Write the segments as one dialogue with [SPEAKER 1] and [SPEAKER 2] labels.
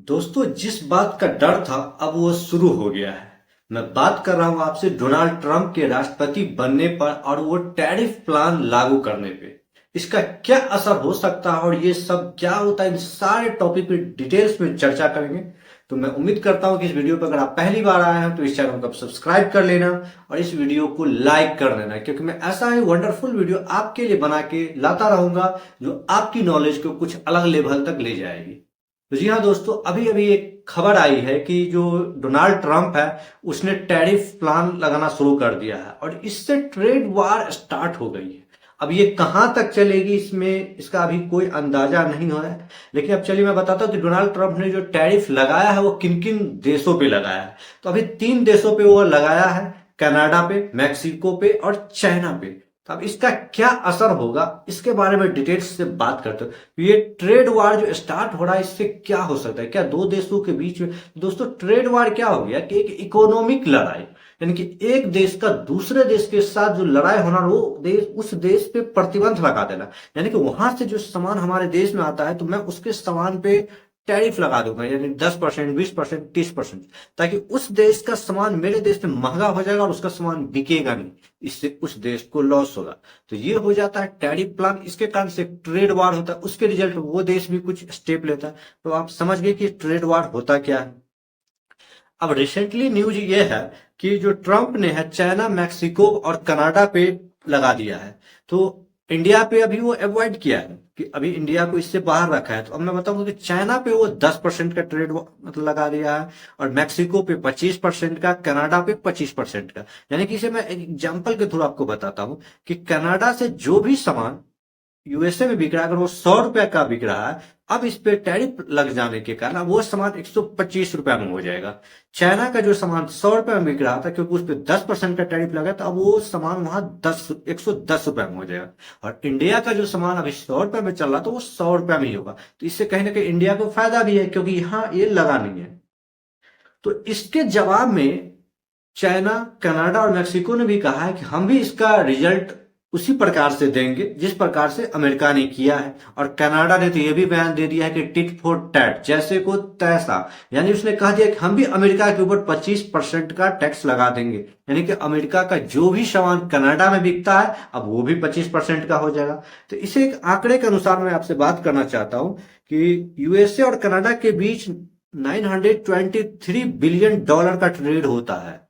[SPEAKER 1] दोस्तों, जिस बात का डर था अब वो शुरू हो गया है। मैं बात कर रहा हूं आपसे डोनाल्ड ट्रंप के राष्ट्रपति बनने पर और वो टैरिफ प्लान लागू करने पे। इसका क्या असर हो सकता है और ये सब क्या होता है, इन सारे टॉपिक पे डिटेल्स में चर्चा करेंगे। तो मैं उम्मीद करता हूं कि इस वीडियो पर अगर आप पहली बार आए हैं तो इस चैनल को सब्सक्राइब कर लेना और इस वीडियो को लाइक कर देना, क्योंकि मैं ऐसा ही वंडरफुल वीडियो आपके लिए बना के लाता रहूंगा जो आपकी नॉलेज को कुछ अलग लेवल तक ले जाएगी। तो जी हाँ दोस्तों, अभी अभी एक खबर आई है कि जो डोनाल्ड ट्रंप है उसने टैरिफ प्लान लगाना शुरू कर दिया है और इससे ट्रेड वार स्टार्ट हो गई है। अब ये कहां तक चलेगी इसमें इसका अभी कोई अंदाजा नहीं हो रहा है, लेकिन अब चलिए मैं बताता हूँ कि डोनाल्ड ट्रंप ने जो टैरिफ लगाया है वो किन किन देशों पे लगाया है। तो अभी 3 देशों पे वो लगाया है, कनाडा पे, मैक्सिको पे और चाइना पे। तो अब इसका क्या असर होगा इसके बारे में डिटेल्स से बात करते हैं। ये ट्रेड वार जो स्टार्ट हो रहा है इससे क्या हो सकता है, क्या दो देशों के बीच में। दोस्तों, ट्रेड वार क्या हो गया कि एक इकोनॉमिक लड़ाई, यानी कि एक देश का दूसरे देश के साथ जो लड़ाई होना, वो देश उस देश पे प्रतिबंध लगा देना। यानी कि वहां से जो सामान हमारे देश में आता है तो मैं उसके सामान पे टैरिफ लगा दूंगा, यानी 10%, 20%, 30%, ताकि उस देश का सामान मेरे देश में महंगा हो जाएगा और उसका सामान बिकेगा नहीं। इससे उस देश को लॉस होगा। तो ये हो जाता है टैरिफ प्लान। इसके कारण से ट्रेड वार होता है, उसके रिजल्ट वो देश भी कुछ स्टेप लेता है। तो आप समझ गए कि ट्रेड वार होता क्या है। अब रिसेंटली न्यूज ये है कि जो ट्रंप ने है चाइना, मैक्सिको और कनाडा पे लगा दिया है। तो इंडिया पे अभी वो अवॉइड किया है कि अभी इंडिया को इससे बाहर रखा है। तो अब मैं बताऊंगा कि चाइना पे वो 10% का ट्रेड मतलब लगा दिया है और मैक्सिको पे 25% का, कनाडा पे 25% का। यानी कि इसे मैं एग्जाम्पल के थ्रू आपको बताता हूं कि कनाडा से जो भी सामान यूएसए में बिक रहा है, अगर वो 100 रुपए का बिक रहा है, अब इस पे टैरिफ लग जाने के कारण वो सामान 125 रुपए में हो जाएगा। चाइना का जो सामान 100 रुपए में बिक रहा था, क्योंकि उस पर 10% का टैरिफ लगा था, अब वो सामान वहां 110 रुपए में हो जाएगा। और इंडिया का जो सामान अभी 100 रुपए में चल रहा था वो 100 रुपए में ही होगा। तो इससे कहीं ना कहीं इंडिया को फायदा भी है, क्योंकि यहाँ ये लगा नहीं है। तो इसके जवाब में चाइना, कनाडा और मेक्सिको ने भी कहा है कि हम भी इसका रिजल्ट उसी प्रकार से देंगे जिस प्रकार से अमेरिका ने किया है। और कनाडा ने तो यह भी बयान दे दिया है कि टिट फॉर टैट, जैसे को तैसा। यानी उसने कहा दिया कि हम भी अमेरिका के ऊपर 25% का टैक्स लगा देंगे। यानी कि अमेरिका का जो भी सामान कनाडा में बिकता है अब वो भी 25% का हो जाएगा। तो इसे एक आंकड़े के अनुसार मैं आपसे बात करना चाहता हूं कि यूएसए और कनाडा के बीच 923 बिलियन डॉलर का ट्रेड होता है।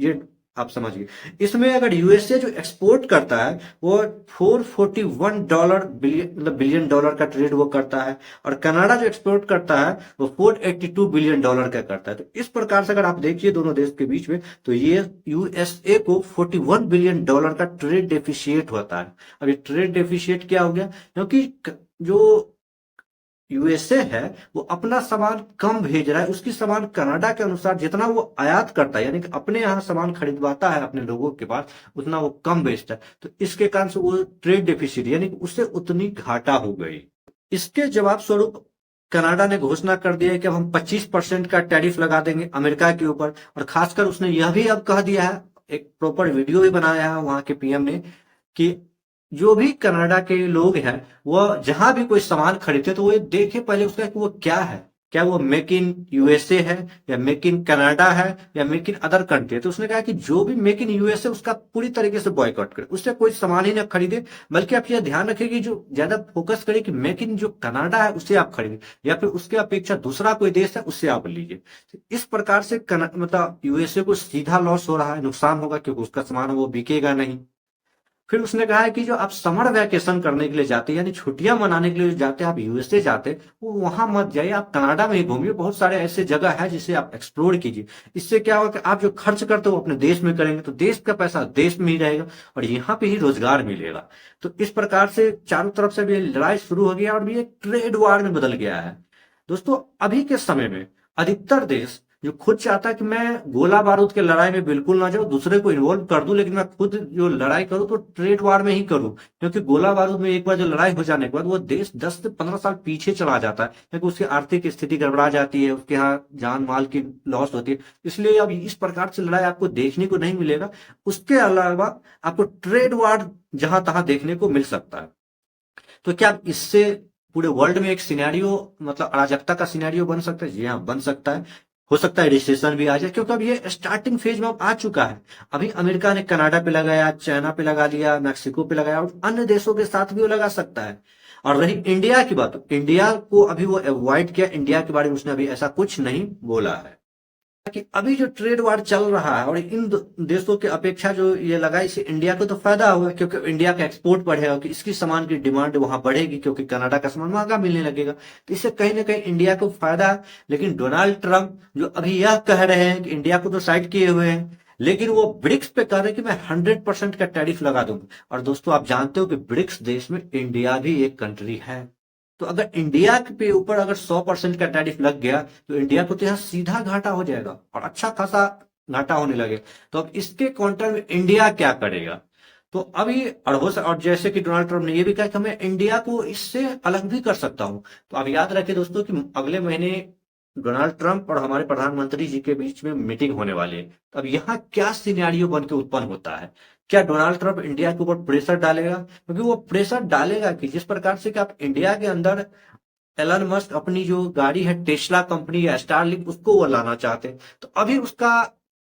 [SPEAKER 1] ये आप समझिए। इसमें अगर यूएसए जो एक्सपोर्ट करता है वो $441 बिलियन मतलब बिलियन डॉलर का ट्रेड वो करता है, और कनाडा जो एक्सपोर्ट करता है वो $482 बिलियन डॉलर का करता है। तो इस प्रकार से अगर आप देखिए दोनों देश के बीच में, तो ये यूएसए को $41 बिलियन डॉलर का ट्रेड डेफिशिएट होता है। अब ये ट्रेड डेफिशिएट क्या हो गया, क्योंकि जो यूएसए है वो अपना सामान कम भेज रहा है, उसकी सामान कनाडा के अनुसार जितना वो आयात करता है, यानी कि अपने यहाँ सामान खरीदवाता है अपने लोगों के पास, उतना वो कम बेचता है। तो इसके कारण से वो ट्रेड डेफिसिट, यानी कि उससे उतनी घाटा हो गई। इसके जवाब स्वरूप कनाडा ने घोषणा कर दिया है कि अब हम 25% का टैरिफ लगा देंगे अमेरिका के ऊपर। और खासकर उसने यह भी अब कह दिया है, एक प्रॉपर वीडियो भी बनाया है वहां के पीएम ने, कि जो भी कनाडा के लोग हैं वो जहां भी कोई सामान खरीदते तो वो देखे पहले उसका कि वो क्या है, क्या वो मेक इन यूएसए है या मेक इन कनाडा है या मेक इन अदर कंट्री है। तो उसने कहा कि जो भी मेक इन यूएसए उसका पूरी तरीके से बॉयकॉट करे, उससे कोई सामान ही ना खरीदे। बल्कि आप यह ध्यान रखें कि जो ज्यादा फोकस करे कि मेक इन जो कनाडा है उससे आप खरीदें, या फिर उसके अपेक्षा दूसरा कोई देश है उससे आप लीजिए। तो इस प्रकार से मतलब यूएसए को सीधा लॉस हो रहा है, नुकसान होगा, क्योंकि उसका सामान वो बिकेगा नहीं। फिर उसने कहा है कि जो आप समर वैकेशन करने के लिए जाते हैं, यानी छुट्टियां मनाने के लिए जाते हैं, आप यूएसए जाते, वो वहां मत जाइए, आप कनाडा में ही घूमिए। बहुत सारे ऐसे जगह है जिसे आप एक्सप्लोर कीजिए। इससे क्या होगा कि आप जो खर्च करते हो अपने देश में करेंगे तो देश का पैसा देश में ही रहेगा और यहाँ पे ही रोजगार मिलेगा। तो इस प्रकार से चारों तरफ से भी लड़ाई शुरू हो गया और भी एक ट्रेड वार में बदल गया है। दोस्तों, अभी के समय में अधिकतर देश जो खुद चाहता है कि मैं गोला बारूद के लड़ाई में बिल्कुल ना जाऊं, दूसरे को इन्वॉल्व कर दूं, लेकिन मैं खुद जो लड़ाई करूं तो ट्रेड वार में ही करूं। क्योंकि गोला बारूद में एक बार जो लड़ाई हो जाने के बाद वो देश 10 से 15 साल पीछे चला जाता है, क्योंकि उसकी आर्थिक स्थिति गड़बड़ा जाती है, उसके यहाँ जान माल की लॉस होती है। इसलिए अब इस प्रकार से लड़ाई आपको देखने को नहीं मिलेगा। उसके अलावा आपको ट्रेड वार जहां तहां देखने को मिल सकता है। तो क्या इससे पूरे वर्ल्ड में एक सिनेरियो मतलब अराजकता का सिनेरियो बन सकता है। जी हाँ, बन सकता है। हो सकता है रिसेशन भी आ जाए, क्योंकि अब ये स्टार्टिंग फेज में अब आ चुका है। अभी अमेरिका ने कनाडा पे लगाया, चाइना पे लगा लिया, मैक्सिको पे लगाया, और अन्य देशों के साथ भी वो लगा सकता है। और रही इंडिया की बात, तो इंडिया को अभी वो अवॉइड किया, इंडिया के बारे में उसने अभी ऐसा कुछ नहीं बोला है। कि अभी जो ट्रेड वार चल रहा है और इन देशों की अपेक्षा जो ये लगा, इससे इंडिया को तो फायदा हुआ, क्योंकि इंडिया का एक्सपोर्ट बढ़ेगा, कि इसकी सामान की डिमांड वहां बढ़ेगी, क्योंकि कनाडा का सामान महंगा मिलने लगेगा, तो इससे कहीं ना कहीं इंडिया को फायदा है। लेकिन डोनाल्ड ट्रंप जो अभी यह कह रहे हैं कि इंडिया को तो साइड किए हुए हैं, लेकिन वो ब्रिक्स पे कह रहे हैं कि मैं 100% का टैरिफ लगा दूंगा। और दोस्तों, आप जानते हो कि ब्रिक्स देश में इंडिया भी एक कंट्री है। तो अगर इंडिया के ऊपर अगर 100% का टैरिफ लग गया, तो इंडिया को तो यहाँ सीधा घाटा हो जाएगा, और अच्छा खासा घाटा होने लगे। तो अब इसके काउंटर में इंडिया क्या करेगा? तो अभी और जैसे कि डोनाल्ड ट्रंप ने ये भी कहा कि मैं इंडिया को इससे अलग भी कर सकता हूं। तो अब याद रखिए दोस्तों कि अगले महीने डोनाल्ड ट्रंप और हमारे प्रधानमंत्री जी के बीच में मीटिंग होने वाली है। तो अब यहाँ क्या सिनेरियो बन के उत्पन्न होता है? क्या डोनाल्ड ट्रंप इंडिया के ऊपर प्रेशर डालेगा? क्योंकि वो प्रेशर डालेगा कि जिस प्रकार से कि आप इंडिया के अंदर एलन मस्क अपनी जो गाड़ी है टेस्ला कंपनी या स्टारलिंक, उसको वो लाना चाहते हैं। तो अभी उसका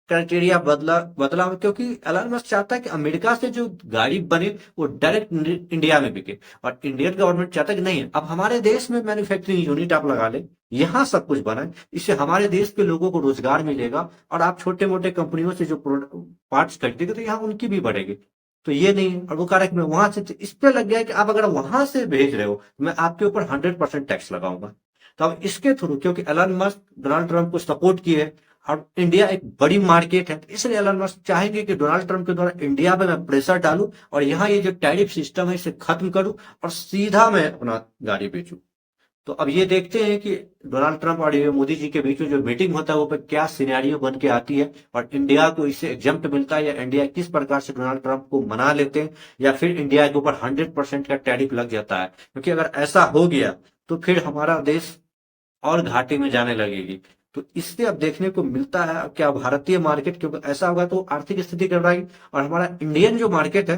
[SPEAKER 1] क्राइटेरिया बदला बदला हुआ, क्योंकि एलन मस्क चाहता है कि अमेरिका से जो गाड़ी बने वो डायरेक्ट इंडिया में बिके, और इंडियन गवर्नमेंट चाहता है कि नहीं, अब हमारे देश में मैन्युफैक्चरिंग यूनिट आप लगा ले, यहाँ सब कुछ बना है, इससे हमारे देश के लोगों को रोजगार मिलेगा, और आप छोटे मोटे कंपनियों से जो पार्ट्स खरीदेंगे तो यहाँ उनकी भी बढ़ेगी। तो ये नहीं है, और वो कह रहा है कि मैं वहां से, इस पे लग गया है कि आप अगर वहां से भेज रहे हो तो मैं आपके ऊपर 100% टैक्स लगाऊंगा। तो अब इसके थ्रू, क्योंकि एलन मस्क डोनाल्ड ट्रंप को सपोर्ट किए है, और इंडिया एक बड़ी मार्केट है, तो इसलिए एलन मस्क चाहेंगे कि डोनाल्ड ट्रंप के द्वारा इंडिया में मैं प्रेशर डालूं, और यहाँ ये जो टैरिफ सिस्टम है इसे खत्म करूं, और सीधा मैं अपना गाड़ी बेचूं। तो अब ये देखते हैं कि डोनाल्ड ट्रंप और ये मोदी जी के बीच में जो मीटिंग होता है वो पे क्या सिनेरियो बन के आती है, और इंडिया को इससे एग्जम्प्ट मिलता है, या इंडिया किस प्रकार से डोनाल्ड ट्रंप को मना लेते हैं, या फिर इंडिया के ऊपर 100% का टैरिफ लग जाता है। क्योंकि अगर ऐसा हो गया तो फिर हमारा देश और घाटे में जाने लगेगी। तो इससे अब देखने को मिलता है क्या भारतीय मार्केट, क्योंकि ऐसा होगा तो आर्थिक स्थिति गड़बड़ाएगी, और हमारा इंडियन जो मार्केट है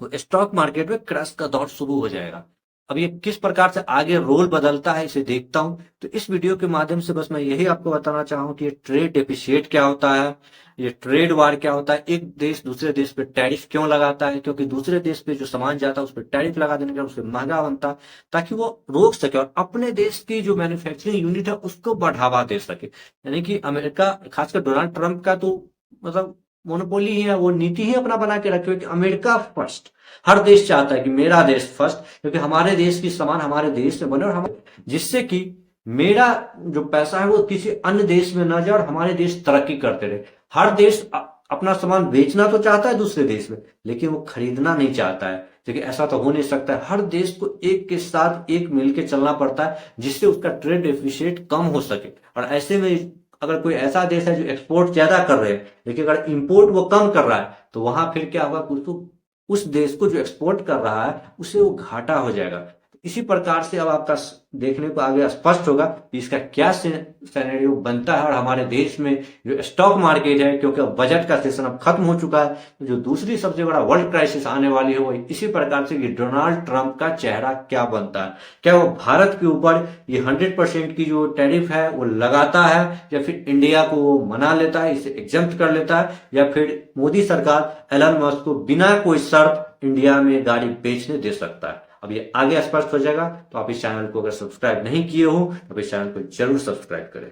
[SPEAKER 1] वो स्टॉक मार्केट में क्रैश का दौर शुरू हो जाएगा। अब ये किस प्रकार से आगे रोल बदलता है इसे देखता हूं। तो इस वीडियो के माध्यम से बस मैं यही आपको बताना चाहूँ कि ये ट्रेड डेफिसिएट क्या होता है, ये ट्रेड वार क्या होता है, एक देश दूसरे देश पे टैरिफ क्यों लगाता है, क्योंकि दूसरे देश पे जो सामान जाता है उस पर टैरिफ लगा देने के उससे महंगा बनता है, ताकि वो रोक सके और अपने देश की जो मैन्युफैक्चरिंग यूनिट है उसको बढ़ावा दे सके। यानी कि अमेरिका, खासकर डोनाल्ड ट्रंप का तो मतलब मोनोपोली ही है, वो नीति ही अपना बना के रखे हुए कि अमेरिका फर्स्ट। हर देश चाहता है कि मेरा देश फर्स्ट, क्योंकि हमारे देश की सामान हमारे देश में बने, और हम जिससे कि मेरा जो पैसा है वो किसी अन्य देश में ना जाए और हमारे देश तरक्की करते रहे। हर देश अपना सामान बेचना तो चाहता है दूसरे देश में, लेकिन वो खरीदना नहीं चाहता है, क्योंकि ऐसा तो हो नहीं सकता है। हर देश को एक के साथ एक मिल के चलना पड़ता है, जिससे उसका ट्रेड डेफिसिएट कम हो सके। और ऐसे में अगर कोई ऐसा देश है जो एक्सपोर्ट ज्यादा कर रहे हैं, लेकिन अगर इंपोर्ट वो कम कर रहा है, तो वहां फिर क्या होगा, कुछ तो उस देश को जो एक्सपोर्ट कर रहा है उसे वो घाटा हो जाएगा। इसी प्रकार से अब आपका देखने को आगे स्पष्ट होगा कि इसका क्या सिनेरियो बनता है, और हमारे देश में जो स्टॉक मार्केट है, क्योंकि अब बजट का सेशन अब खत्म हो चुका है, तो जो दूसरी सबसे बड़ा वर्ल्ड क्राइसिस आने वाली है वो इसी प्रकार से, कि डोनाल्ड ट्रंप का चेहरा क्या बनता है। क्या वो भारत के ऊपर ये 100% की जो टैरिफ है वो लगाता है, या फिर इंडिया को वो मना लेता है, इसे एग्जम्प्ट कर लेता है, या फिर मोदी सरकार एलन मस्क को बिना कोई शर्त इंडिया में गाड़ी बेचने दे सकता है। अब ये आगे स्पष्ट हो जाएगा। तो आप इस चैनल को अगर सब्सक्राइब नहीं किए हो तो इस चैनल को जरूर सब्सक्राइब करें।